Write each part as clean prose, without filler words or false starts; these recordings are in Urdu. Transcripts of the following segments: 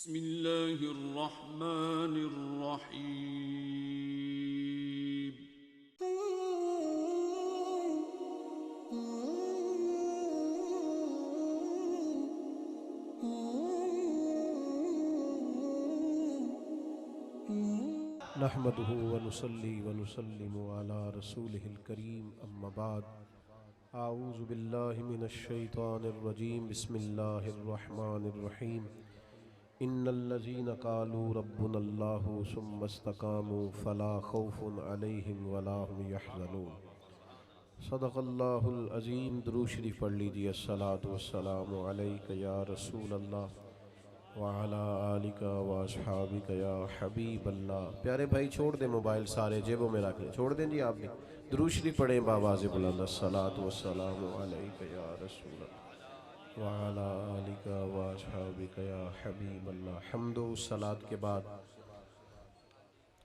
بسم اللہ الرحمن الرحیم۔ نحمده ونصلي ونسلم على رسوله الكريم اما بعد اعوذ باللہ من الشیطان الرجیم بسم اللہ الرحمن الرحیم ان الذين قالوا ربنا الله ثم استقاموا فلا خوف عليهم ولا هم يحزنون۔ صدق اللہ العظیم۔ درود شریف پڑھ لیجیے۔ الصلاۃ والسلام علیک یا رسول اللہ وعلی آلک واصحابک یا حبیب اللہ۔ پیارے بھائی چھوڑ دیں موبائل، سارے جیبوں میں رکھ لیں، چھوڑ دیں جی۔ آپ بھی درود شریف پڑھیں بآواز بلند۔ الصلاۃ والسلام علیک یا رسول اللہ وعلی آلک واصحابک یا حبیب اللہ۔ حمد و صلاۃ کے بعد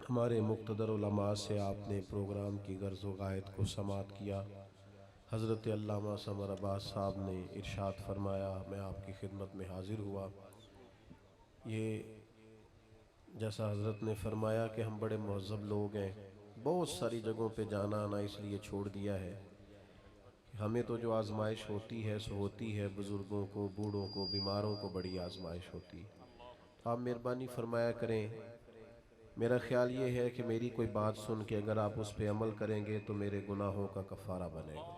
ہمارے مقتدر علماء سے آپ نے پروگرام کی غرض و غایت کو سماعت کیا۔ حضرت علامہ سمر عباس صاحب نے ارشاد فرمایا، میں آپ کی خدمت میں حاضر ہوا۔ یہ جیسا حضرت نے فرمایا کہ ہم بڑے مہذب لوگ ہیں، بہت ساری جگہوں پہ جانا آنا اس لیے چھوڑ دیا ہے۔ ہمیں تو جو آزمائش ہوتی ہے سو ہوتی ہے، بزرگوں کو، بوڑھوں کو، بیماروں کو بڑی آزمائش ہوتی ہے۔ آپ مہربانی فرمایا کریں، میرا خیال یہ ہے کہ میری کوئی بات سن کے اگر آپ اس پہ عمل کریں گے تو میرے گناہوں کا کفارہ بنے گا،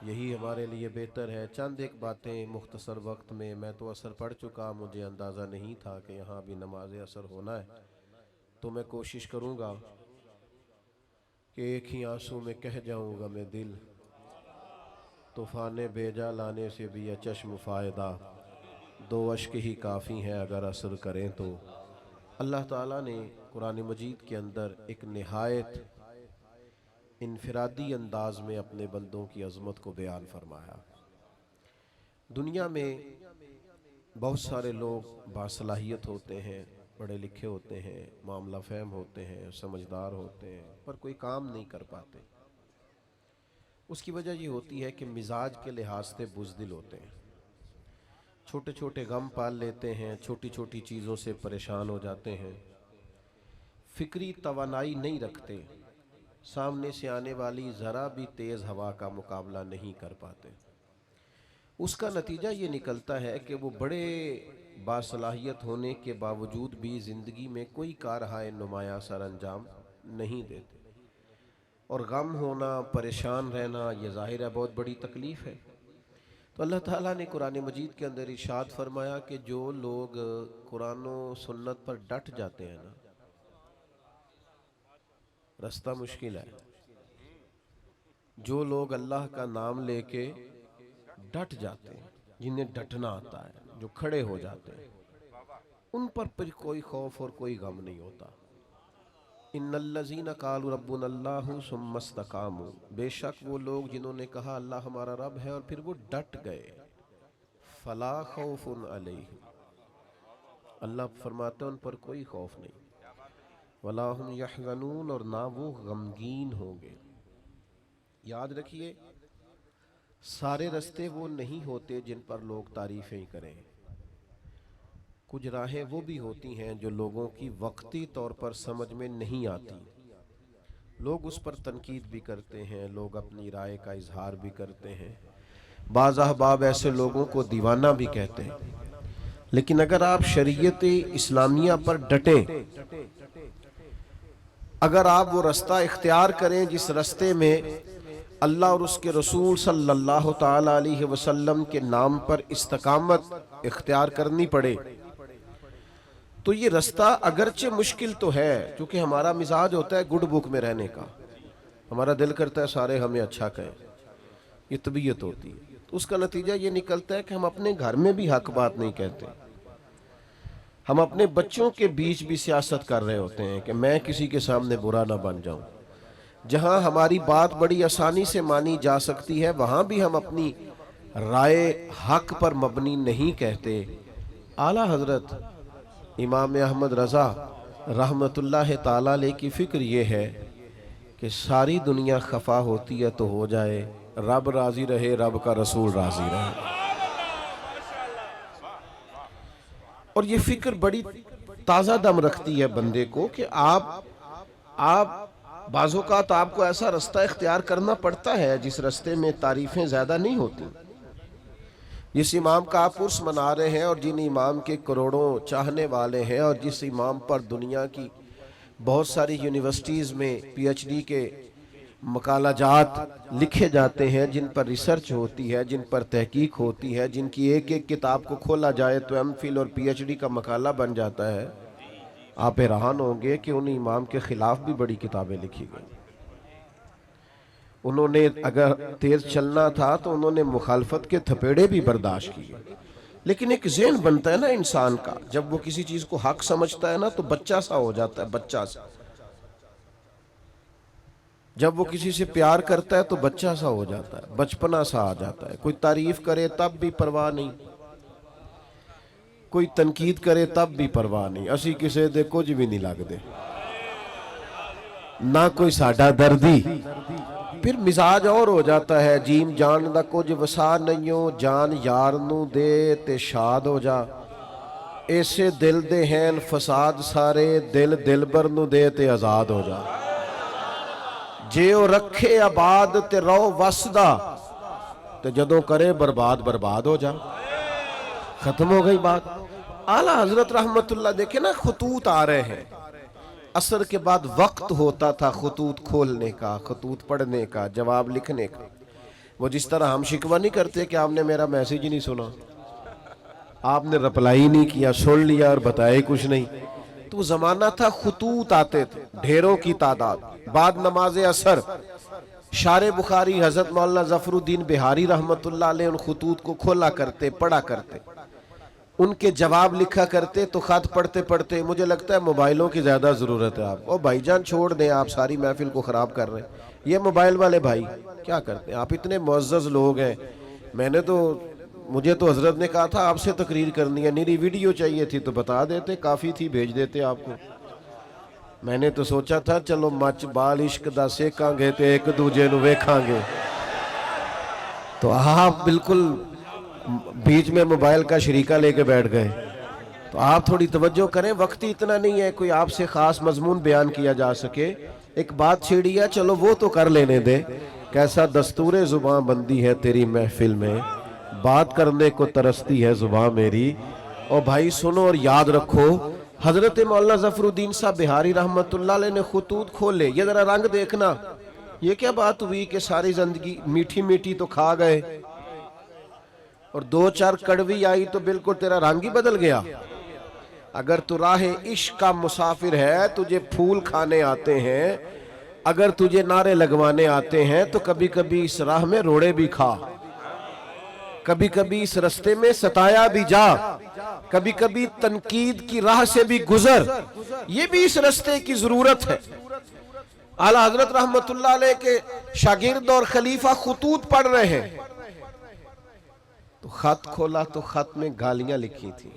یہی ہمارے لیے بہتر ہے۔ چند ایک باتیں مختصر وقت میں تو عصر پڑھ چکا، مجھے اندازہ نہیں تھا کہ یہاں بھی نماز عصر ہونا ہے، تو میں کوشش کروں گا کہ ایک ہی آنسو میں کہہ جاؤں گا میں دل، طوفان بیجا لانے سے بھی یہ چشم فائدہ، دو اشک ہی کافی ہیں اگر عصر کریں تو۔ اللہ تعالیٰ نے قرآن مجید کے اندر ایک نہایت انفرادی انداز میں اپنے بندوں کی عظمت کو بیان فرمایا۔ دنیا میں بہت سارے لوگ باصلاحیت ہوتے ہیں، پڑھے لکھے ہوتے ہیں، معاملہ فہم ہوتے ہیں، سمجھدار ہوتے ہیں، پر کوئی کام نہیں کر پاتے۔ اس کی وجہ یہ ہوتی ہے کہ مزاج کے لحاظ سے بزدل ہوتے ہیں، چھوٹے چھوٹے غم پال لیتے ہیں، چھوٹی چھوٹی چیزوں سے پریشان ہو جاتے ہیں، فکری توانائی نہیں رکھتے، سامنے سے آنے والی ذرا بھی تیز ہوا کا مقابلہ نہیں کر پاتے۔ اس کا نتیجہ یہ نکلتا ہے کہ وہ بڑے باصلاحیت ہونے کے باوجود بھی زندگی میں کوئی کارہائے نمایاں سر انجام نہیں دیتے، اور غم ہونا، پریشان رہنا یہ ظاہر ہے بہت بڑی تکلیف ہے۔ تو اللہ تعالیٰ نے قرآن مجید کے اندر ارشاد فرمایا کہ جو لوگ قرآن و سنت پر ڈٹ جاتے ہیں نا، رستہ مشکل ہے۔ جو لوگ اللہ کا نام لے کے ڈٹ جاتے ہیں، جنہیں ڈٹنا آتا ہے، جو کھڑے ہو جاتے ہیں، ان پر پھر کوئی خوف اور کوئی غم نہیں ہوتا۔ ان الذین قالوا ربنا اللہ ثم استقاموا، بے شک وہ لوگ جنہوں نے کہا اللہ ہمارا رب ہے اور پھر وہ ڈٹ گئے، فلا خوف علیہم، اللہ فرماتے ہیں ان پر کوئی خوف نہیں، ولا هم یحزنون، اور نہ وہ غمگین ہوں گے۔ یاد رکھیے، سارے رستے وہ نہیں ہوتے جن پر لوگ تعریفیں کریں، کچھ راہیں وہ بھی ہوتی ہیں جو لوگوں کی وقتی طور پر سمجھ میں نہیں آتی، لوگ اس پر تنقید بھی کرتے ہیں، لوگ اپنی رائے کا اظہار بھی کرتے ہیں، بعض احباب ایسے لوگوں کو دیوانہ بھی کہتے ہیں۔ لیکن اگر آپ شریعت اسلامیہ پر ڈٹیں، اگر آپ وہ رستہ اختیار کریں جس رستے میں اللہ اور اس کے رسول صلی اللہ تعالی علیہ وسلم کے نام پر استقامت اختیار کرنی پڑے، تو یہ رستہ اگرچہ مشکل تو ہے، کیونکہ ہمارا مزاج ہوتا ہے گڈ بک میں رہنے کا، ہمارا دل کرتا ہے سارے ہمیں اچھا کہیں، یہ طبیعت ہوتی ہے۔ تو اس کا نتیجہ یہ نکلتا ہے کہ ہم اپنے گھر میں بھی حق بات نہیں کہتے، ہم اپنے بچوں کے بیچ بھی سیاست کر رہے ہوتے ہیں کہ میں کسی کے سامنے برا نہ بن جاؤں۔ جہاں ہماری بات بڑی آسانی سے مانی جا سکتی ہے وہاں بھی ہم اپنی رائے حق پر مبنی نہیں کہتے۔ اعلیٰ حضرت امام احمد رضا رحمت اللہ تعالی علیہ کی فکر یہ ہے کہ ساری دنیا خفا ہوتی ہے تو ہو جائے، رب راضی رہے، رب کا رسول راضی رہے۔ اور یہ فکر بڑی تازہ دم رکھتی ہے بندے کو کہ آپ بعض اوقات آپ کو ایسا رستہ اختیار کرنا پڑتا ہے جس رستے میں تعریفیں زیادہ نہیں ہوتی. جس امام کا آپ عرس منا رہے ہیں اور جن امام کے کروڑوں چاہنے والے ہیں اور جس امام پر دنیا کی بہت ساری یونیورسٹیز میں پی ایچ ڈی کے مقالہ جات لکھے جاتے ہیں، جن پر ریسرچ ہوتی ہے، جن پر تحقیق ہوتی ہے، جن کی ایک ایک کتاب کو کھولا جائے تو ایم فل اور پی ایچ ڈی کا مقالہ بن جاتا ہے. آپ حیران ہوں گے کہ ان امام کے خلاف بھی بڑی کتابیں لکھی گئی. انہوں نے اگر تیز چلنا تھا تو انہوں نے مخالفت کے تھپیڑے بھی برداشت کیے. لیکن ایک ذہن بنتا ہے نا انسان کا، جب وہ کسی چیز کو حق سمجھتا ہے نا تو بچہ سا ہو جاتا ہے، بچہ سا. جب وہ کسی سے پیار کرتا ہے تو بچہ سا ہو جاتا ہے، بچپنا سا آ جاتا ہے. کوئی تعریف کرے تب بھی پرواہ نہیں، کوئی تنقید کرے تب بھی پرواہ نہیں. اسی کسے دے کچھ بھی نہیں لگ دے، نہ کوئی ساڈا دردی. پھر مزاج اور ہو جاتا ہے. جیم جان دا کچھ وسا نہیں، جان یار نو دے تے شاد ہو جا. ایسے دل دے ہیں فساد سارے، دل دلبر نو دے تے آزاد ہو جا. جے او رکھے آباد تے رو وسدا، تے جدوں کرے برباد برباد ہو جا. ختم ہو گئی بات. اعلیٰ حضرت رحمت اللہ دیکھیں نا، خطوط آ رہے ہیں. عصر کے بعد وقت ہوتا تھا خطوط کھولنے کا، خطوط پڑھنے کا، جواب لکھنے کا. وہ جس طرح ہم شکوہ نہیں کرتے کہ آپ نے میرا میسیج ہی نہیں سنا، آپ نے رپلائی نہیں کیا، سن لیا اور بتایا کچھ نہیں. تو زمانہ تھا خطوط آتے تھے ڈھیروں کی تعداد. بعد نماز عصر شارع بخاری حضرت مولانا ظفر الدین بہاری رحمت اللہ علیہ ان خطوط کو کھولا کرتے، پڑھا کرتے، ان کے جواب لکھا کرتے. تو خط پڑھتے پڑھتے مجھے لگتا ہے موبائلوں کی زیادہ ضرورت ہے. آپ بھائی جان چھوڑ دیں، آپ ساری محفل کو خراب کر رہے ہیں. یہ موبائل والے بھائی کیا کرتے ہیں؟ آپ اتنے معزز لوگ ہیں. مجھے تو حضرت نے کہا تھا آپ سے تقریر کرنی ہے، میری ویڈیو چاہیے تھی تو بتا دیتے، کافی تھی، بھیج دیتے آپ کو. میں نے تو سوچا تھا چلو مچ بال عشق دا سیکاں گے تے ایک دوجے نو ویکھاں گے. تو آپ بالکل بیچ میں موبائل کا شریکہ لے کے بیٹھ گئے. تو آپ تھوڑی توجہ کریں، وقت ہی اتنا نہیں ہے کوئی آپ سے خاص مضمون بیان کیا جا سکے. ایک بات چھیڑی ہے، چلو وہ تو کر لینے دے. کیسا دستور زباں بندی ہے تیری محفل میں، بات کرنے کو ترستی ہے زباں میری. اور بھائی سنو اور یاد رکھو، حضرت مولانا ظفر الدین صاحب بہاری رحمت اللہ علیہ نے خطوط کھولے. یہ ذرا رنگ دیکھنا، یہ کیا بات ہوئی کہ ساری زندگی میٹھی میٹھی تو کھا گئے اور دو چار کڑوی آئی تو بالکل تیرا رنگ ہی بدل گیا. اگر تو راہ عشق کا مسافر ہے، تجھے پھول کھانے آتے ہیں، اگر تجھے نعرے لگوانے آتے ہیں تو کبھی کبھی اس راہ میں روڑے بھی کھا، کبھی کبھی اس رستے میں ستایا بھی جا، کبھی کبھی تنقید کی راہ سے بھی گزر. یہ بھی اس رستے کی ضرورت ہے. اعلیٰ حضرت رحمت اللہ علیہ کے شاگرد اور خلیفہ خطوط پڑھ رہے ہیں. تو خط کھولا تو خط میں گالیاں لکھی تھی.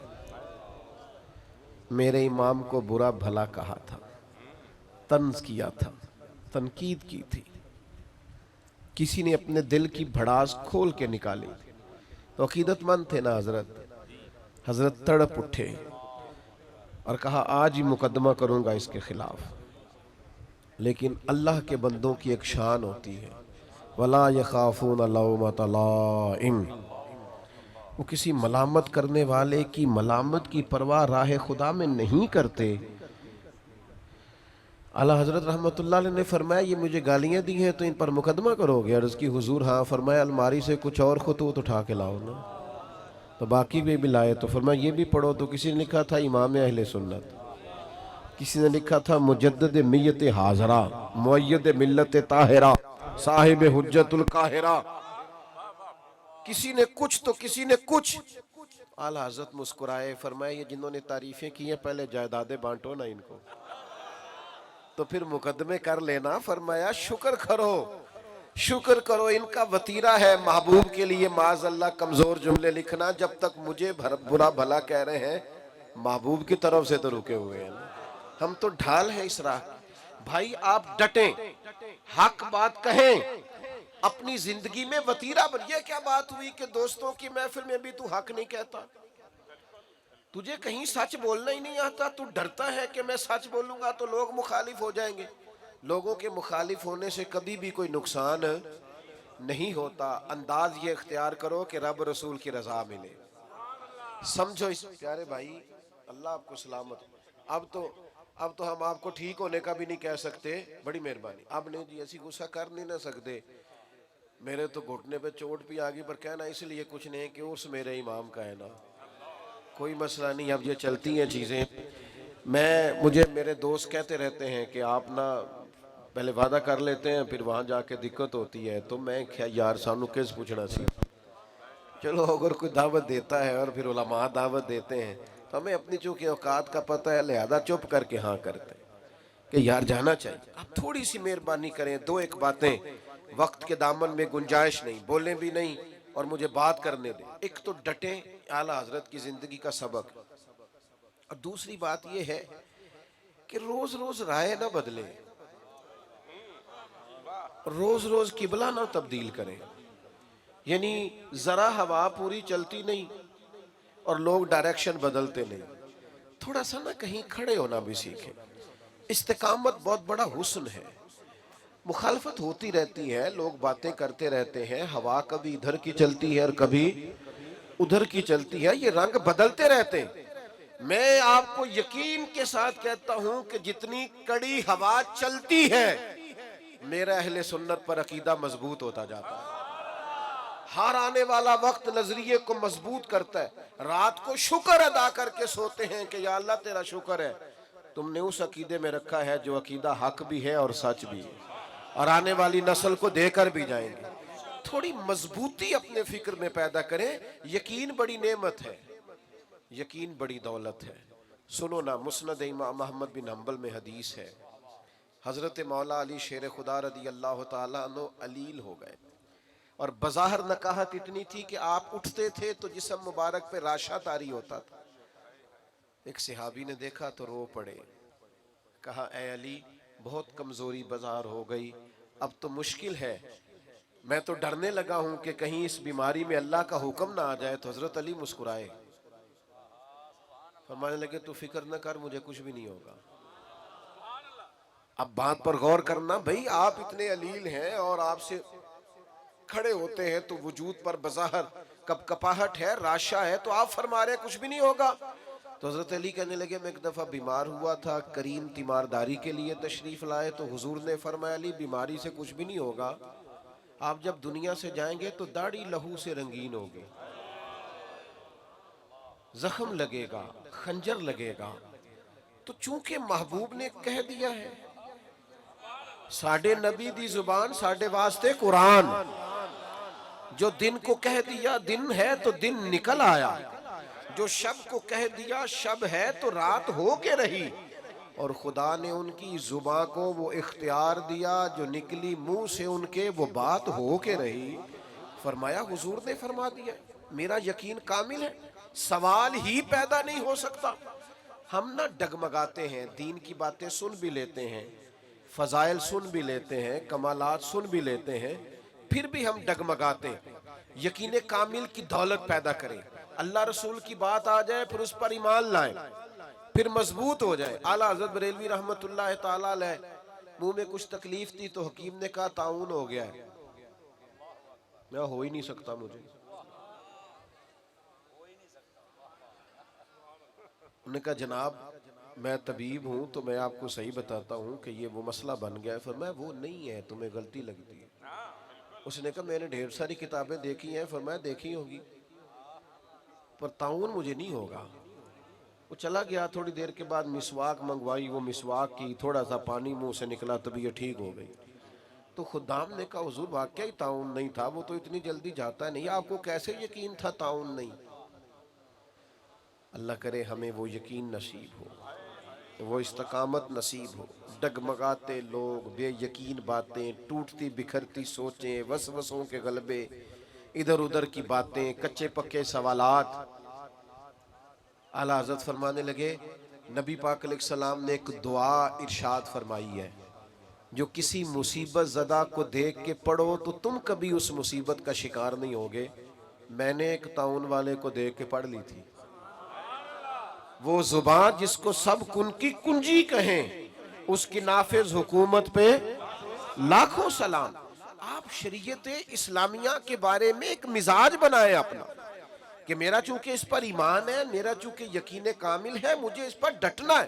میرے امام کو برا بھلا کہا تھا، طنز کیا تھا، تنقید کی تھی. کسی نے اپنے دل کی بھڑاس کھول کے نکالی. تو عقیدت مند تھے نا حضرت تڑپ اٹھے اور کہا آج ہی مقدمہ کروں گا اس کے خلاف. لیکن اللہ کے بندوں کی ایک شان ہوتی ہے، وَلَا يَخَافُونَ لَوْمَةَ لَائِمٍ. وہ کسی ملامت کرنے والے کی ملامت کی پرواہ راہ خدا میں نہیں کرتے. اعلیٰ حضرت رحمت اللہ علیہ نے فرمایا یہ مجھے گالیاں دی ہیں تو ان پر مقدمہ کرو گے؟ عرض کی حضور ہاں. فرمایا الماری سے کچھ اور خطوط اٹھا کے لاؤ نا. تو باقی بھی لائے. تو فرمایا یہ بھی پڑھو. تو کسی نے لکھا تھا امام اہل سنت، کسی نے لکھا تھا مجدد میت حاضرہ، معید ملت طاہرہ، صاحب حجت القاہرہ. کسی نے کچھ تو کسی نے کچھ. اعلیٰ حضرت مسکرائے، فرمایا یہ جنہوں نے تعریفیں کی ہیں پہلے جائیدادیں بانٹو نا ان کو، تو پھر مقدمے کر لینا. فرمایا شکر کرو، شکر کرو، ان کا وطیرہ ہے محبوب کے لیے معاذ اللہ کمزور جملے لکھنا. جب تک مجھے برا بھلا کہہ رہے ہیں، محبوب کی طرف سے تو رکے ہوئے ہیں. ہم تو ڈھال ہیں اس راہ. بھائی آپ ڈٹیں، حق بات کہیں، اپنی زندگی میں وطیرہ بن. یہ کیا بات ہوئی کہ دوستوں کی محفل میں بھی تو حق نہیں کہتا؟ تجھے کہیں سچ بولنا ہی نہیں آتا، تو ڈرتا ہے کہ میں سچ بولوں گا تو لوگ مخالف ہو جائیں گے۔ لوگوں کے مخالف ہونے سے کبھی بھی کوئی نقصان نہیں ہوتا۔ انداز یہ اختیار کرو کہ رب رسول کی رضا ملے۔ سمجھو اس پیارے بھائی، اللہ آپ کو سلامت۔ اب تو ہم آپ کو ٹھیک ہونے کا بھی نہیں کہہ سکتے، بڑی مہربانی۔ اب نہیں جی ایسی غصہ کر نہیں نہ سکتے، میرے تو گھٹنے پہ چوٹ بھی آگئی، پر کہنا اس لیے کچھ نہیں کہ اس میرے امام کا ہے نا، کوئی مسئلہ نہیں۔ اب یہ چلتی ہیں چیزیں۔ مجھے میرے دوست کہتے رہتے ہیں کہ آپ نا پہلے وعدہ کر لیتے ہیں پھر وہاں جا کے دقت ہوتی ہے، تو میں کیا یار سانو کس پوچھنا سی، چلو اگر کوئی دعوت دیتا ہے اور پھر علماء دعوت دیتے ہیں تو ہمیں اپنی چونکہ اوقات کا پتہ ہے، لہذا چپ کر کے ہاں کرتے ہیں کہ یار جانا چاہیے۔ آپ تھوڑی سی مہربانی کریں، دو ایک باتیں، وقت کے دامن میں گنجائش نہیں، بولیں بھی نہیں اور مجھے بات کرنے دیں۔ ایک تو ڈٹیں، اعلیٰ حضرت کی زندگی کا سبق، اور دوسری بات یہ ہے کہ روز روز رائے نہ بدلیں، روز روز قبلہ نہ تبدیل کریں۔ یعنی ذرا ہوا پوری چلتی نہیں اور لوگ ڈائریکشن بدلتے نہیں، تھوڑا سا نہ کہیں کھڑے ہونا بھی سیکھیں۔ استقامت بہت بڑا حسن ہے۔ مخالفت ہوتی رہتی ہے، لوگ باتیں کرتے رہتے ہیں، ہوا کبھی ادھر کی چلتی ہے اور کبھی ادھر کی چلتی ہے، یہ رنگ بدلتے رہتے ہیں۔ میں آپ کو یقین کے ساتھ کہتا ہوں کہ جتنی کڑی ہوا چلتی ہے میرا اہل سنت پر عقیدہ مضبوط ہوتا جاتا ہے۔ ہر آنے والا وقت نظریے کو مضبوط کرتا ہے۔ رات کو شکر ادا کر کے سوتے ہیں کہ یا اللہ تیرا شکر ہے تم نے اس عقیدے میں رکھا ہے جو عقیدہ حق بھی ہے اور سچ بھی ہے، اور آنے والی نسل کو دے کر بھی جائیں گے۔ تھوڑی مضبوطی اپنے فکر میں پیدا کریں۔ یقین بڑی نعمت ہے، یقین بڑی دولت ہے۔ سنو نا، مسند امام احمد بن حنبل میں حدیث ہے، حضرت مولا علی شیر خدا رضی اللہ تعالیٰ عنہ علیل ہو گئے، اور بظاہر نکاحت اتنی تھی کہ آپ اٹھتے تھے تو جسم مبارک پہ راشا طاری ہوتا تھا۔ ایک صحابی نے دیکھا تو رو پڑے، کہا اے علی بہت کمزوری بظاہر ہو گئی، اب تو مشکل ہے، میں تو ڈرنے لگا ہوں کہ کہیں اس بیماری میں اللہ کا حکم نہ آ جائے۔ تو حضرت علی مسکرائے، فرمانے لگے تو فکر نہ کر، مجھے کچھ بھی نہیں ہوگا۔ اب بات پر غور کرنا، بھئی آپ اتنے علیل ہیں اور آپ سے کھڑے ہوتے ہیں تو وجود پر بظاہر کپ کپاہٹ ہے، راشا ہے، تو آپ فرما رہے ہیں کچھ بھی نہیں ہوگا۔ تو حضرت علی کہنے لگے میں ایک دفعہ بیمار ہوا تھا، کریم تیمارداری کے لیے تشریف لائے تو حضور نے فرمایا علی بیماری سے کچھ بھی نہیں ہوگا، آپ جب دنیا سے جائیں گے تو داڑھی لہو سے رنگین ہوگی، زخم لگے گا، خنجر لگے گا۔ تو چونکہ محبوب نے کہہ دیا ہے، ساڑھے نبی دی زبان ساڑھے واسطے قرآن، جو دن کو کہہ دیا دن ہے تو دن نکل آیا، جو شب کو کہہ دیا شب ہے تو رات ہو کے رہی، اور خدا نے ان کی زبان کو وہ اختیار دیا جو نکلی منہ سے ان کے وہ بات ہو کے رہی۔ فرمایا حضور نے فرما دیا، میرا یقین کامل ہے، سوال ہی پیدا نہیں ہو سکتا۔ ہم نہ ڈگمگاتے ہیں، دین کی باتیں سن بھی لیتے ہیں، فضائل سن بھی لیتے ہیں، کمالات سن بھی لیتے ہیں، پھر بھی ہم ڈگمگاتے ہیں۔ یقین کامل کی دولت پیدا کریں، اللہ رسول کی بات آ جائے پھر اس پر ایمان لائیں، پھر مضبوط ہو جائے۔ اعلیٰ حضرت بریلوی رحمت اللہ تعالیٰ علیہ، منہ میں کچھ تکلیف تھی تو حکیم نے کہا طاعون ہو گیا ہے، میں ہو ہی نہیں سکتا مجھے، انہوں نے کہا جناب میں طبیب ہوں تو میں آپ کو صحیح بتاتا ہوں کہ یہ وہ مسئلہ بن گیا ہے۔ فرمایا وہ نہیں ہے، تمہیں غلطی لگتی ہے۔ اس نے کہا میں نے ڈھیر ساری کتابیں دیکھی ہیں، فرمایا دیکھی ہوگی پر طاعون مجھے نہیں ہوگا۔ وہ چلا گیا، تھوڑی دیر کے بعد مسواک منگوائی، وہ مسواک کی، تھوڑا سا پانی منہ سے نکلا، طبیعت ٹھیک ہو گئی۔ تو خدام نے کہا حضور واقعی طاعون نہیں تھا، وہ تو اتنی جلدی جاتا نہیں، آپ کو کیسے یقین تھا طاعون نہیں؟ اللہ کرے ہمیں وہ یقین نصیب ہو، وہ استقامت نصیب ہو۔ ڈگمگاتے لوگ، بے یقین باتیں، ٹوٹتی بکھرتی سوچیں، وسوسوں کے غلبے، ادھر ادھر کی باتیں، کچے پکے سوالات۔ اعلیٰ حضرت فرمانے لگے نبی پاک علیہ السلام نے ایک دعا ارشاد فرمائی ہے، جو کسی مصیبت زدہ کو دیکھ کے پڑھو تو تم کبھی اس مصیبت کا شکار نہیں ہوگے۔ میں نے ایک طاعون والے کو دیکھ کے پڑھ لی تھی، وہ زبان جس کو سب کن کی کنجی کہیں، اس کی نافذ حکومت پہ لاکھوں سلام۔ آپ شریعت اسلامیہ کے بارے میں ایک مزاج بنائیں اپنا کہ میرا چونکہ اس پر ایمان ہے، میرا چونکہ یقین کامل ہے، مجھے اس پر ڈٹنا ہے،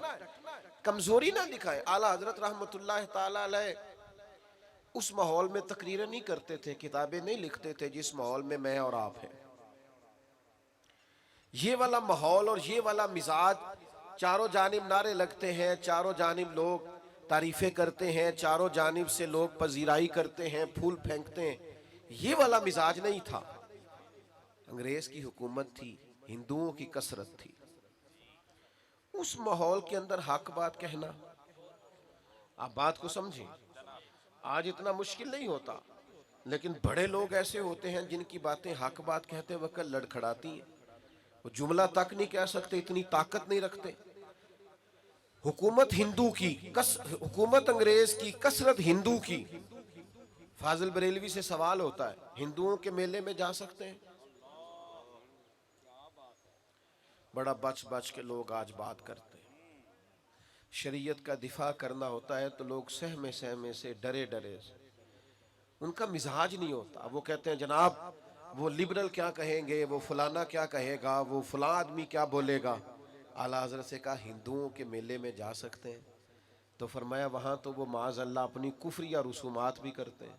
کمزوری نہ دکھائیں۔ اعلیٰ حضرت رحمت اللہ تعالی علیہ اس ماحول میں تقریریں نہیں کرتے تھے، کتابیں نہیں لکھتے تھے جس ماحول میں میں اور آپ ہیں۔ یہ والا ماحول اور یہ والا مزاج، چاروں جانب نعرے لگتے ہیں، چاروں جانب لوگ تعریفیں کرتے ہیں، چاروں جانب سے لوگ پذیرائی کرتے ہیں، پھول پھینکتے ہیں، یہ والا مزاج نہیں تھا۔ انگریز کی حکومت تھی، ہندوؤں کی کثرت تھی، اس ماحول کے اندر حق بات کہنا، آپ بات کو سمجھیں۔ آج اتنا مشکل نہیں ہوتا، لیکن بڑے لوگ ایسے ہوتے ہیں جن کی باتیں حق بات کہتے وقت لڑکھڑاتی ہیں، وہ جملہ تک نہیں کہہ سکتے، اتنی طاقت نہیں رکھتے۔ حکومت ہندو کی، حکومت انگریز کی، کثرت ہندو کی۔ فاضل بریلوی سے سوال ہوتا ہے، ہندوؤں کے میلے میں جا سکتے ہیں؟ بڑا بچ بچ کے لوگ آج بات کرتے ہیں۔ شریعت کا دفاع کرنا ہوتا ہے تو لوگ سہمے سہمے سے، ڈرے ڈرے سے، ان کا مزاج نہیں ہوتا۔ وہ کہتے ہیں جناب وہ لبرل کیا کہیں گے، وہ فلانا کیا کہے گا، وہ فلاں آدمی کیا بولے گا۔ اعلیٰ حضرت سے کہا ہندوؤں کے میلے میں جا سکتے ہیں؟ تو فرمایا وہاں تو وہ معاذ اللہ اپنی کفری یا رسومات بھی کرتے ہیں۔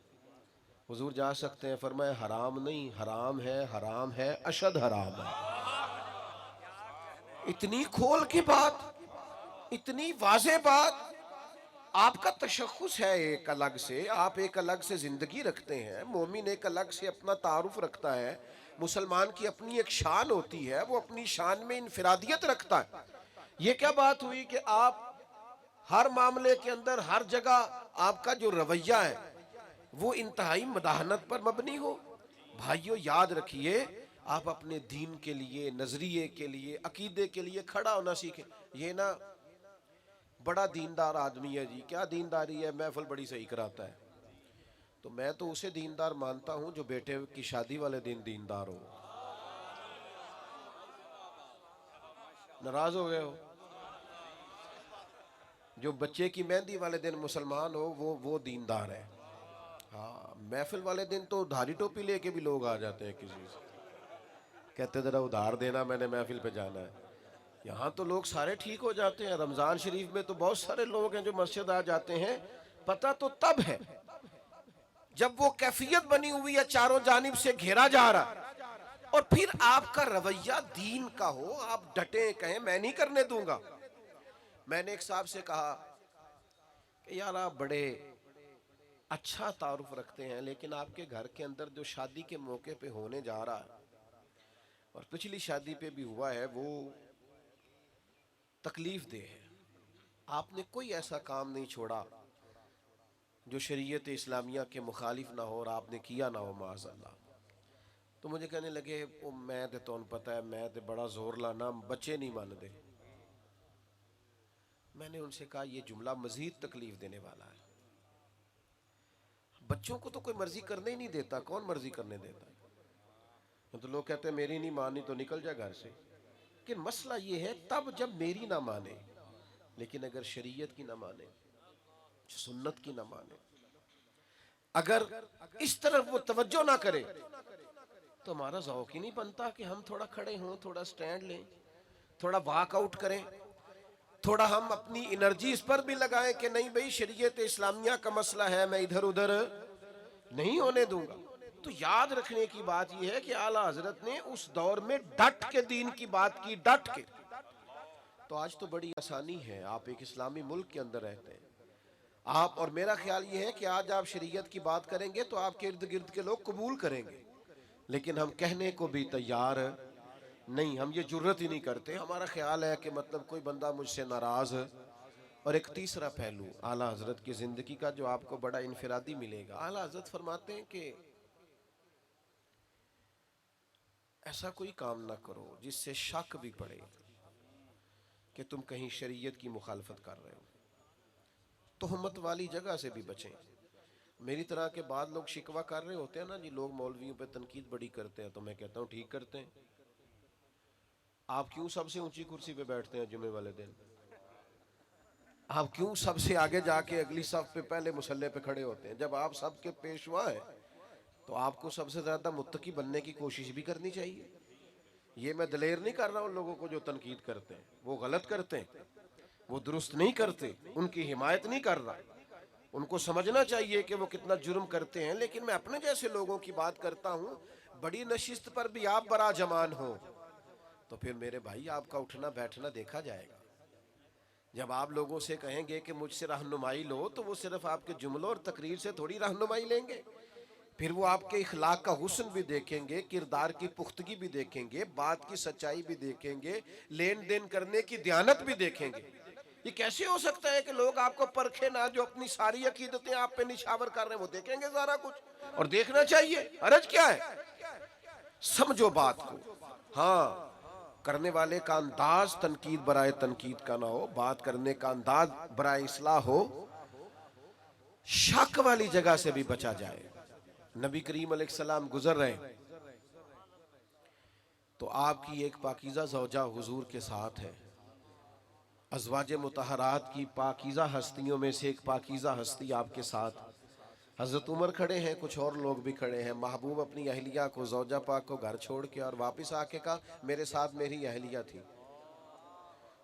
حضور جا سکتے ہیں؟ فرمایا حرام نہیں، حرام ہے، حرام ہے، اشد حرام ہے۔ اتنی کھول کی بات، اتنی واضح بات، آپ کا تشخص ہے ایک الگ سے، آپ ایک الگ سے زندگی رکھتے ہیں، مومن ایک الگ سے اپنا تعارف رکھتا ہے، مسلمان کی اپنی ایک شان ہوتی ہے، وہ اپنی شان میں انفرادیت رکھتا ہے۔ یہ کیا بات ہوئی کہ آپ ہر معاملے کے اندر، ہر جگہ آپ کا جو رویہ ہے وہ انتہائی مداحنت پر مبنی ہو؟ بھائیو یاد رکھیے، آپ اپنے دین کے لیے، نظریے کے لیے، عقیدے کے لیے کھڑا ہونا سیکھیں۔ یہ نا بڑا دیندار آدمی ہے جی، کیا دینداری ہے، محفل بڑی صحیح کراتا ہے، تو میں تو اسے دیندار مانتا ہوں جو بیٹے کی شادی والے دن دیندار ہو۔ ناراض ہو گئے ہو؟ جو بچے کی مہندی والے دن مسلمان ہو وہ دیندار ہے۔ ہاں، محفل والے دن تو دھاری ٹوپی لے کے بھی لوگ آ جاتے ہیں، کسی سے کہتے ذرا ادھار دینا، میں نے محفل پہ جانا ہے۔ یہاں تو لوگ سارے ٹھیک ہو جاتے ہیں۔ رمضان شریف میں تو بہت سارے لوگ ہیں جو مسجد آ جاتے ہیں، پتہ تو تب ہے جب وہ کیفیت بنی ہوئی ہے، چاروں جانب سے گھیرا جا رہا، اور پھر آپ کا رویہ دین کا ہو، آپ ڈٹیں کہیں میں نہیں کرنے دوں گا۔ میں نے ایک صاحب سے کہا کہ یار آپ بڑے اچھا تعارف رکھتے ہیں، لیکن آپ کے گھر کے اندر جو شادی کے موقع پہ ہونے جا رہا ہے اور پچھلی شادی پہ بھی ہوا ہے، وہ تکلیف دہ ہے۔ آپ نے کوئی ایسا کام نہیں چھوڑا جو شریعت اسلامیہ کے مخالف نہ ہو اور آپ نے کیا نہ ہو، معاذ اللہ۔ تو مجھے کہنے لگے میں تے تو پتہ ہے، میں تے بڑا زور لانا، بچے نہیں مان دے۔ میں نے ان سے کہا یہ جملہ مزید تکلیف دینے والا ہے۔ بچوں کو تو کوئی مرضی کرنے ہی نہیں دیتا، کون مرضی کرنے دیتا ہے؟ تو لوگ کہتے ہیں میری نہیں مانی تو نکل جائے گھر سے۔ لیکن مسئلہ یہ ہے تب جب میری نہ مانے، لیکن اگر شریعت کی نہ مانے، سنت کی نہ مانے، اگر اس طرف وہ توجہ نہ کرے، تو ہمارا ذوق ہی نہیں بنتا کہ ہم تھوڑا کھڑے ہوں، تھوڑا سٹینڈ لیں، تھوڑا واک آؤٹ کریں، تھوڑا ہم اپنی انرجی اس پر بھی لگائیں کہ نہیں بھئی شریعت اسلامیہ کا مسئلہ ہے، میں ادھر ادھر نہیں ہونے دوں گا۔ تو یاد رکھنے کی بات یہ ہے کہ اعلیٰ حضرت نے اس دور میں ڈٹ کے دین کی بات کی، ڈٹ کے۔ تو آج تو بڑی آسانی ہے، آپ ایک اسلامی ملک کے اندر رہتے ہیں، آپ، اور میرا خیال یہ ہے کہ آج آپ شریعت کی بات کریں گے تو آپ کے ارد گرد کے لوگ قبول کریں گے، لیکن ہم کہنے کو بھی تیار نہیں، ہم یہ جرت ہی نہیں کرتے۔ ہمارا خیال ہے کہ مطلب کوئی بندہ مجھ سے ناراض ہے۔ اور ایک تیسرا پہلو اعلیٰ حضرت کی زندگی کا جو آپ کو بڑا انفرادی ملے گا، اعلیٰ حضرت فرماتے ہیں کہ ایسا کوئی کام نہ کرو جس سے شک بھی پڑے کہ تم کہیں شریعت کی مخالفت کر رہے ہو۔ تہمت والی جگہ سے بھی بچیں۔ میری طرح کے بعد لوگ شکوہ کر رہے ہوتے ہیں نا جی، لوگ مولویوں پہ تنقید بڑی کرتے ہیں، تو میں کہتا ہوں ٹھیک کرتے ہیں، آپ کیوں سب سے اونچی کرسی پہ بیٹھتے ہیں جمعے والے دن؟ آپ کیوں سب سے آگے جا کے اگلی صف پہ پہلے مصلی پہ کھڑے ہوتے ہیں؟ جب آپ سب کے پیشوا ہیں تو آپ کو سب سے زیادہ متقی بننے کی کوشش بھی کرنی چاہیے۔ یہ میں دلیر نہیں کر رہا ہوں لوگوں کو جو تنقید کرتے ہیں، وہ غلط کرتے ہیں، وہ درست نہیں کرتے، ان کی حمایت نہیں کر رہا، ان کو سمجھنا چاہیے کہ وہ کتنا جرم کرتے ہیں، لیکن میں اپنے جیسے لوگوں کی بات کرتا ہوں۔ بڑی نشست پر بھی آپ براجمان ہو تو پھر میرے بھائی آپ کا اٹھنا بیٹھنا دیکھا جائے گا۔ جب آپ لوگوں سے کہیں گے کہ مجھ سے رہنمائی لو تو وہ صرف آپ کے جملوں اور تقریر سے تھوڑی رہنمائی لیں گے، پھر وہ آپ کے اخلاق کا حسن بھی دیکھیں گے، کردار کی پختگی بھی دیکھیں گے، بات کی سچائی بھی دیکھیں گے، لین دین کرنے کی دیانت بھی دیکھیں گے۔ یہ کیسے ہو سکتا ہے کہ لوگ آپ کو پرکھے نہ، جو اپنی ساری عقیدتیں آپ پہ نشاور کر رہے ہیں وہ دیکھیں گے سارا کچھ، اور دیکھنا چاہیے، حرج کیا ہے؟ سمجھو بات کو۔ ہاں، کرنے والے کا انداز تنقید برائے تنقید کا نہ ہو، بات کرنے کا انداز برائے اصلاح ہو، شک والی جگہ سے بھی بچا جائے۔ نبی کریم علیہ السلام گزر رہے تو آپ کی ایک پاکیزہ زوجہ حضور کے ساتھ ہے۔ ازواج مطہرات کی پاکیزہ ہستیوں میں سے ایک پاکیزہ ہستی آپ کے ساتھ۔ حضرت عمر کھڑے ہیں، کچھ اور لوگ بھی کھڑے ہیں۔ محبوب اپنی اہلیہ کو، زوجہ پاک کو گھر چھوڑ کے اور واپس آ کے کہا میرے ساتھ میری اہلیہ تھی۔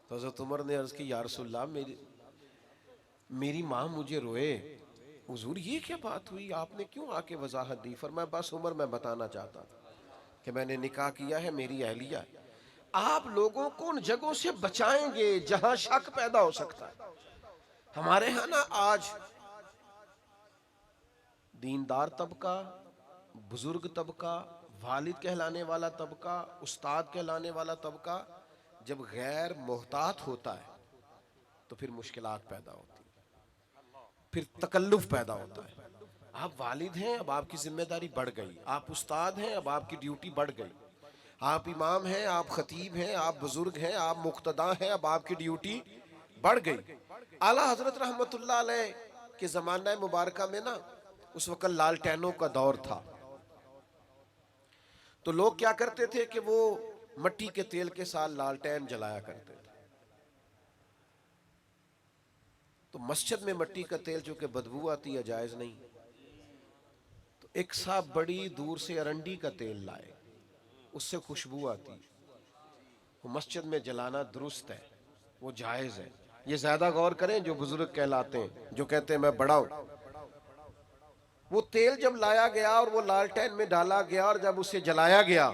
تو حضرت عمر نے عرض کی یا رسول اللہ، میری ماں مجھے روئے۔ حضور یہ کیا بات ہوئی، آپ نے کیوں آ کے وضاحت دی؟ فرمایا بس عمر میں بتانا چاہتا تھا کہ میں نے نکاح کیا ہے، میری اہلیہ ہے۔ آپ لوگوں کو ان جگہوں سے بچائیں گے جہاں شک پیدا ہو سکتا ہے۔ ہمارے ہاں نا آج دیندار طبقہ، بزرگ طبقہ، والد کہلانے والا طبقہ، استاد کہلانے والا طبقہ جب غیر محتاط ہوتا ہے تو پھر مشکلات پیدا ہوتی ہیں، پھر تکلف پیدا ہوتا ہے۔ آپ والد ہیں، اب آپ کی ذمہ داری بڑھ گئی، آپ استاد ہیں، اب آپ کی ڈیوٹی بڑھ گئی، آپ امام ہیں، آپ خطیب ہیں، آپ بزرگ ہیں، آپ مقتدی ہیں، اب آپ کی ڈیوٹی بڑھ گئی۔ اعلیٰ حضرت رحمت اللہ علیہ کے زمانہ مبارکہ میں نا اس وقت لالٹینوں کا دور تھا، تو لوگ کیا کرتے تھے کہ وہ مٹی کے تیل کے ساتھ لالٹین جلایا کرتے تھے۔ تو مسجد میں مٹی کا تیل چونکہ بدبو آتی ہے، جائز نہیں، تو ایک صاحب بڑی دور سے ارنڈی کا تیل لائے، اس سے خوشبو آتی، وہ مسجد میں جلانا درست ہے، وہ جائز ہے۔ یہ زیادہ غور کریں جو بزرگ کہلاتے ہیں، جو کہتے ہیں میں بڑا ہوں۔ وہ تیل جب لایا گیا اور وہ لالٹین میں ڈالا گیا اور جب اسے جلایا گیا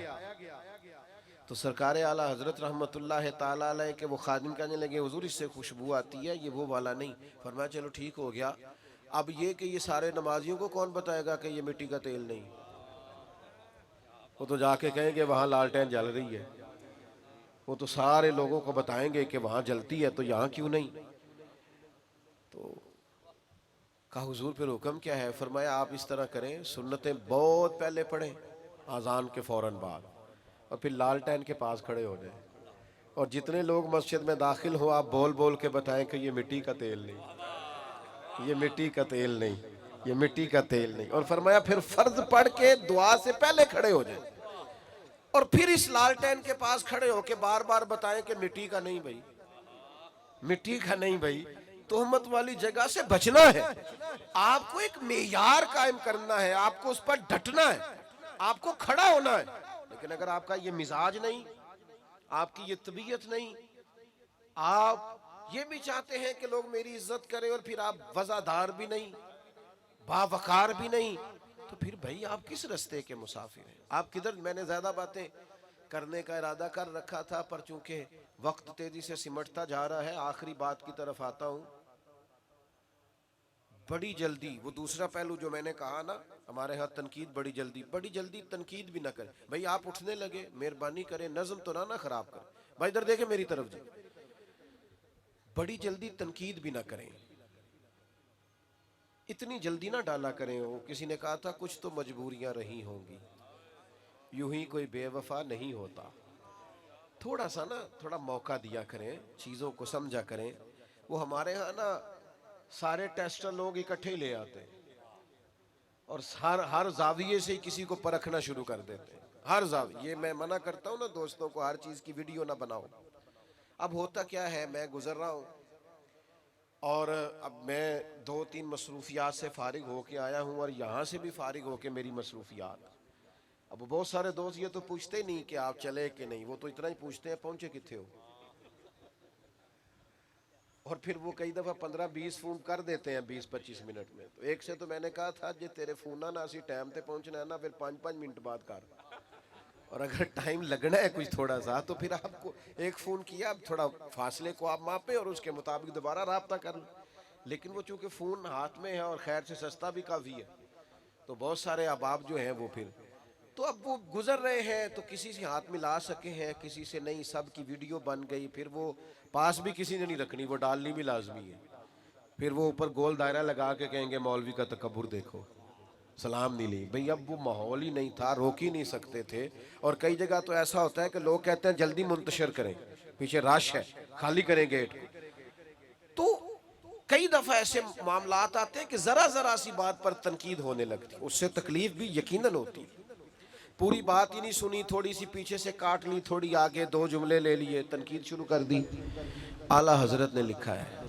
تو سرکار اعلیٰ حضرت رحمت اللہ تعالیٰ علیہ کے وہ خادم کہنے لگے حضور اس سے خوشبو آتی ہے، یہ وہ والا نہیں۔ فرمایا چلو ٹھیک ہو گیا، اب یہ کہ یہ سارے نمازیوں کو کون بتائے گا کہ یہ مٹی کا تیل نہیں؟ وہ تو جا کے کہیں گے وہاں لالٹین جل رہی ہے، وہ تو سارے لوگوں کو بتائیں گے کہ وہاں جلتی ہے تو یہاں کیوں نہیں؟ تو کہا حضور پھر حکم کیا ہے؟ فرمایا آپ اس طرح کریں، سنتیں بہت پہلے پڑھیں اذان کے فوراً بعد، اور پھر لالٹین کے پاس کھڑے ہو جائیں، اور جتنے لوگ مسجد میں داخل ہو آپ بول بول کے بتائیں کہ یہ مٹی کا تیل نہیں، یہ مٹی کا تیل نہیں، یہ مٹی کا تیل نہیں۔ اور فرمایا پھر فرض پڑھ کے دعا سے پہلے کھڑے ہو جائیں، اور پھر اس لالٹین کے پاس کھڑے ہو کے بار بار بتائیں کہ مٹی کا نہیں بھائی، مٹی کا نہیں بھائی۔ تہمت والی جگہ سے بچنا ہے، آپ کو ایک معیار قائم کرنا ہے، آپ کو اس پر ڈٹنا ہے، آپ کو کھڑا ہونا ہے۔ لیکن اگر آپ کا یہ مزاج نہیں، آپ کی یہ طبیعت نہیں، آپ یہ بھی چاہتے ہیں کہ لوگ میری عزت کریں اور پھر آپ وزادار بھی نہیں، باوقار بھی نہیں، تو پھر بھائی آپ کس رستے کے مسافر ہیں؟ آپ کدھر؟ میں نے زیادہ باتیں کرنے کا ارادہ کر رکھا تھا، پر چونکہ وقت تیزی سے سمٹتا جا رہا ہے، آخری بات کی طرف آتا ہوں۔ بڑی جلدی، وہ دوسرا پہلو جو میں نے کہا نا، ہمارے ہاں تنقید بڑی جلدی تنقید بھی نہ کریں۔ بھائی آپ اٹھنے لگے، مہربانی کریں نظم تو نہ خراب کریں۔ بھائی ادھر دیکھیں میری طرف جی، بڑی جلدی تنقید بھی نہ کریں، اتنی جلدی نہ ڈالا کریں۔ ہو کسی نے کہا تھا کچھ تو مجبوریاں رہی ہوں گی، یوں ہی کوئی بے وفا نہیں ہوتا۔ تھوڑا سا نا، تھوڑا موقع دیا کریں، چیزوں کو سمجھا کریں۔ وہ ہمارے ہاں نا سارے ٹیسٹر لوگ اکٹھے لے آتے ہیں اور ہر زاویے سے کسی کو پرکھنا شروع کر دیتے ہیں۔ ہر زاویہ. یہ میں منع کرتا ہوں نا دوستوں کو ہر چیز کی ویڈیو نہ بناؤ. اب ہوتا کیا ہے، میں گزر رہا ہوں اور اب میں 2-3 مصروفیات سے فارغ ہو کے آیا ہوں، اور یہاں سے بھی فارغ ہو کے میری مصروفیات. اب بہت سارے دوست یہ تو پوچھتے ہی نہیں کہ آپ چلے کہ نہیں، وہ تو اتنا ہی پوچھتے ہیں پہنچے کتنے ہو. اور پھر وہ کئی دفعہ 15-20 فون کر دیتے ہیں 20-25 منٹ میں. تو ایک سے تو میں نے کہا تھا جی تیرے فون نہ اسی ٹائم تے پہنچنا ہے نا، پھر 5-5 منٹ بعد کر، اور اگر ٹائم لگنا ہے کچھ تھوڑا سا تو پھر آپ کو ایک فون کیا، اب تھوڑا فاصلے کو آپ ماپیں اور اس کے مطابق دوبارہ رابطہ کر لیں. لیکن وہ چونکہ فون ہاتھ میں ہے اور خیر سے سستا بھی کافی ہے، تو بہت سارے احباب جو ہیں وہ پھر تو اب وہ گزر رہے ہیں تو کسی سے ہاتھ ملا سکے ہیں، کسی سے نہیں. سب کی ویڈیو بن گئی، پھر وہ پاس بھی کسی نے نہیں رکھنی، وہ ڈالنی بھی لازمی ہے. پھر وہ اوپر گول دائرہ لگا کے کہیں گے مولوی کا تکبر دیکھو، سلام نہیں لی. بھئی اب وہ ماحول ہی نہیں تھا، روک ہی نہیں سکتے تھے. اور کئی جگہ تو ایسا ہوتا ہے کہ لوگ کہتے ہیں جلدی منتشر کریں، پیچھے رش ہے، خالی کریں گیٹ کو. تو کئی دفعہ ایسے معاملات آتے ہیں کہ ذرا سی بات پر تنقید ہونے لگتی، اس سے تکلیف بھی یقیناً ہوتی. پوری بات ہی نہیں سنی، تھوڑی سی پیچھے سے کاٹ لی، تھوڑی آگے 2 جملے لے لیے، تنقید شروع کر دی. اعلیٰ حضرت نے لکھا ہے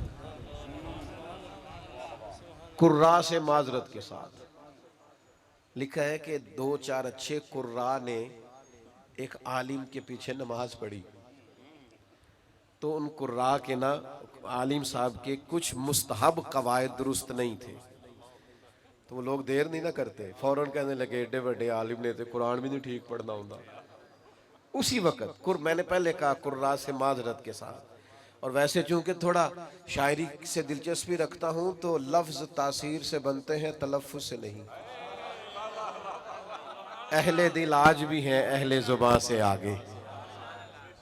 قراء سے معذرت کے ساتھ، لکھا ہے کہ 2-4 اچھے قراء نے ایک عالم کے پیچھے نماز پڑھی، تو ان قراء کے نا عالم صاحب کے کچھ مستحب قواعد درست نہیں تھے. تو وہ لوگ دیر نہیں نہ کرتے، فوراً کہنے لگے ایڈے بڑے عالم نے تو قرآن بھی نہیں ٹھیک پڑھنا ہوں. اسی وقت میں نے پہلے کہا قراء سے معذرت کے ساتھ. اور ویسے چونکہ تھوڑا شاعری سے دلچسپی رکھتا ہوں تو لفظ تاثیر سے بنتے ہیں، تلفظ سے نہیں. اہل دل آج بھی ہیں اہل زباں سے آگے.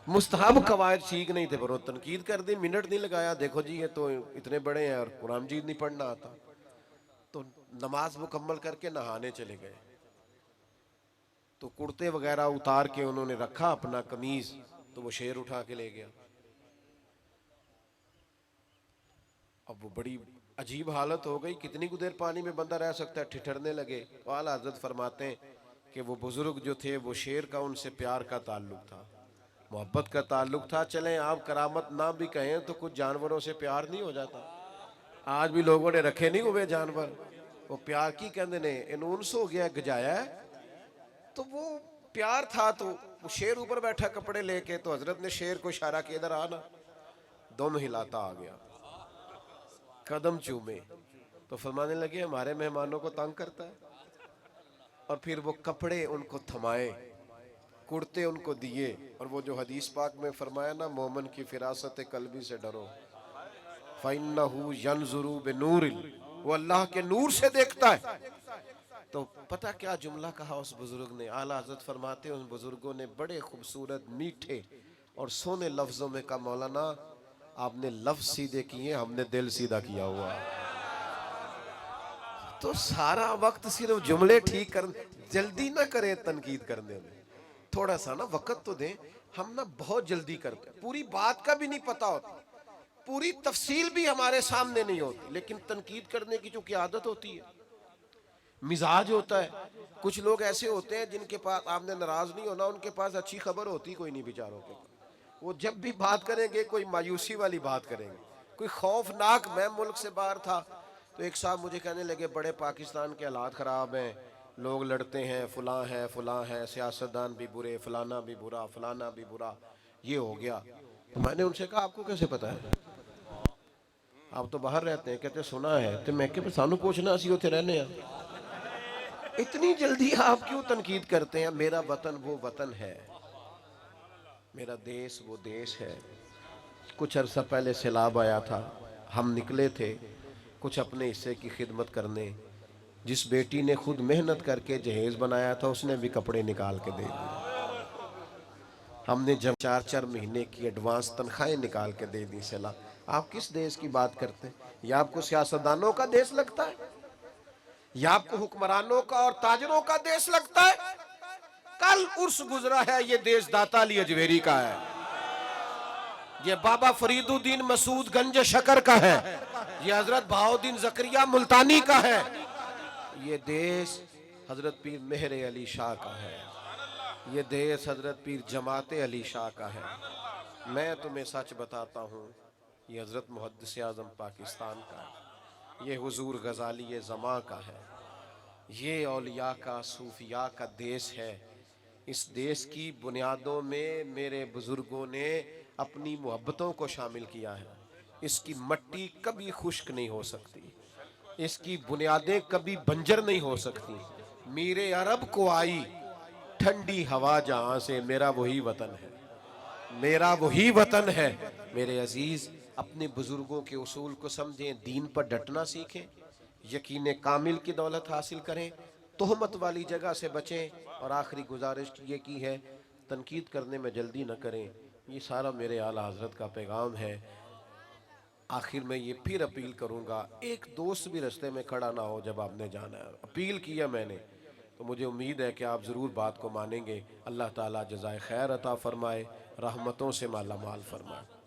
مستحب قواعد ٹھیک نہیں تھے پر وہ تنقید کر دی، منٹ نہیں لگایا. دیکھو جی یہ تو اتنے بڑے ہیں اور قرآن مجید نہیں پڑھنا آتا. تو نماز مکمل کر کے نہانے چلے گئے، تو کرتے وغیرہ اتار کے انہوں نے رکھا اپنا قمیض، تو وہ شیر اٹھا کے لے گیا. اب وہ بڑی عجیب حالت ہو گئی، کتنی کو دیر پانی میں بندہ رہ سکتا ہے، ٹھٹھرنے لگے. اعلیٰ حضرت فرماتے ہیں کہ وہ بزرگ جو تھے وہ شیر کا ان سے پیار کا تعلق تھا، محبت کا تعلق تھا. چلیں آپ کرامت نہ بھی کہیں تو کچھ جانوروں سے پیار نہیں ہو جاتا؟ آج بھی لوگوں نے رکھے نہیں ہوئے جانور، وہ پیار کی کہندے نے انونس ہو گیا گجایا ہے. تو وہ پیار تھا، تو وہ شیر اوپر بیٹھا کپڑے لے کے، تو حضرت نے شیر کو اشارہ کیا ادھر آنا، دم ہلاتا آ گیا، قدم چومے. تو فرمانے لگے ہمارے مہمانوں کو تنگ کرتا ہے. اور پھر وہ کپڑے ان کو تھمائے، کرتے ان کو دیے. اور وہ جو حدیث پاک میں فرمایا نا مومن کی فراست قلبی سے ڈرو، فَإِنَّهُ يَنْظُرُ بِنُورٍ، وہ اللہ کے نور سے دیکھتا ہے. تو پتہ کیا جملہ کہا اس بزرگ نے؟ اعلیٰ حضرت فرماتے ہیں ان بزرگوں نے بڑے خوبصورت میٹھے اور سونے لفظوں میں کہا مولانا آپ نے لفظ سیدھے کیے، ہم نے دل سیدھا کیا ہوا. تو سارا وقت صرف جملے ٹھیک کرنے، جلدی نہ کریں تنقید کرنے میں، تھوڑا سا نا وقت تو دیں. ہم نا بہت جلدی کرتے ہیں، پوری بات کا بھی نہیں پتا ہوتا، پوری تفصیل بھی ہمارے سامنے نہیں ہوتی، لیکن تنقید کرنے کی جو عادت ہوتی ہے، مزاج ہوتا ہے. کچھ لوگ ایسے ہوتے ہیں جن کے پاس آپ نے ناراض نہیں ہونا، ان کے پاس اچھی خبر ہوتی کوئی نہیں بیچاروں کے. وہ جب بھی بات کریں گے کوئی مایوسی والی بات کریں گے، کوئی خوفناک. میں ملک سے باہر تھا تو ایک صاحب مجھے کہنے لگے بڑے پاکستان کے حالات خراب ہیں، لوگ لڑتے ہیں، فلاں ہیں، سیاستدان بھی برے، فلانا بھی برا، فلانا بھی برا، یہ ہو گیا. تو میں نے ان سے کہا آپ کو کیسے پتا ہے؟ آپ تو باہر رہتے ہیں. کہتے سنا ہے. تو میں کہ سانو پوچھنا اسی ہوتے رہنے ہیں. اتنی جلدی آپ کیوں تنقید کرتے ہیں؟ میرا وطن وہ وطن ہے، میرا دیش وہ دیش ہے. کچھ عرصہ پہلے سیلاب آیا تھا، ہم نکلے تھے کچھ اپنے حصے کی خدمت کرنے. جس بیٹی نے خود محنت کر کے جہیز بنایا تھا اس نے بھی کپڑے نکال کے دے دیے. ہم نے جب 4 مہینے کی ایڈوانس تنخواہیں نکال کے دے دی. سیلاب. آپ کس دیش کی بات کرتے ہیں؟ یا آپ کو سیاستدانوں کا دیش لگتا ہے، یا آپ کو حکمرانوں کا اور تاجروں کا دیش لگتا ہے؟ کل عرس گزرا ہے، یہ دیش داتا علی اجویری کا ہے، یہ بابا فرید الدین مسعود گنج شکر کا ہے، یہ حضرت بہاؤالدین زکریا ملتانی کا ہے، یہ دیش حضرت پیر مہر علی شاہ کا ہے. یہ دیس حضرت پیر جماعت علی شاہ کا ہے. میں تمہیں سچ بتاتا ہوں یہ حضرت محدث اعظم پاکستان کا ہے. یہ حضور غزالی زماں کا ہے. یہ اولیاء کا صوفیاء کا دیس ہے. اس دیس کی بنیادوں میں میرے بزرگوں نے اپنی محبتوں کو شامل کیا ہے. اس کی مٹی کبھی خشک نہیں ہو سکتی. اس کی بنیادیں کبھی بنجر نہیں ہو سکتی. میرے عرب کو آئی ٹھنڈی ہوا جہاں سے، میرا وہی وطن ہے، میرا وہی وطن ہے. میرے عزیز اپنے بزرگوں کے اصول کو سمجھیں، دین پر ڈٹنا سیکھیں، یقین کامل کی دولت حاصل کریں، تہمت والی جگہ سے بچیں. اور آخری گزارش یہ کی ہے تنقید کرنے میں جلدی نہ کریں. یہ سارا میرے اعلیٰ حضرت کا پیغام ہے. آخر میں یہ پھر اپیل کروں گا، ایک دوست بھی رستے میں کھڑا نہ ہو جب آپ نے جانا ہے. اپیل کیا میں نے تو مجھے امید ہے کہ آپ ضرور بات کو مانیں گے. اللہ تعالیٰ جزائے خیر عطا فرمائے، رحمتوں سے مالا مال فرمائے.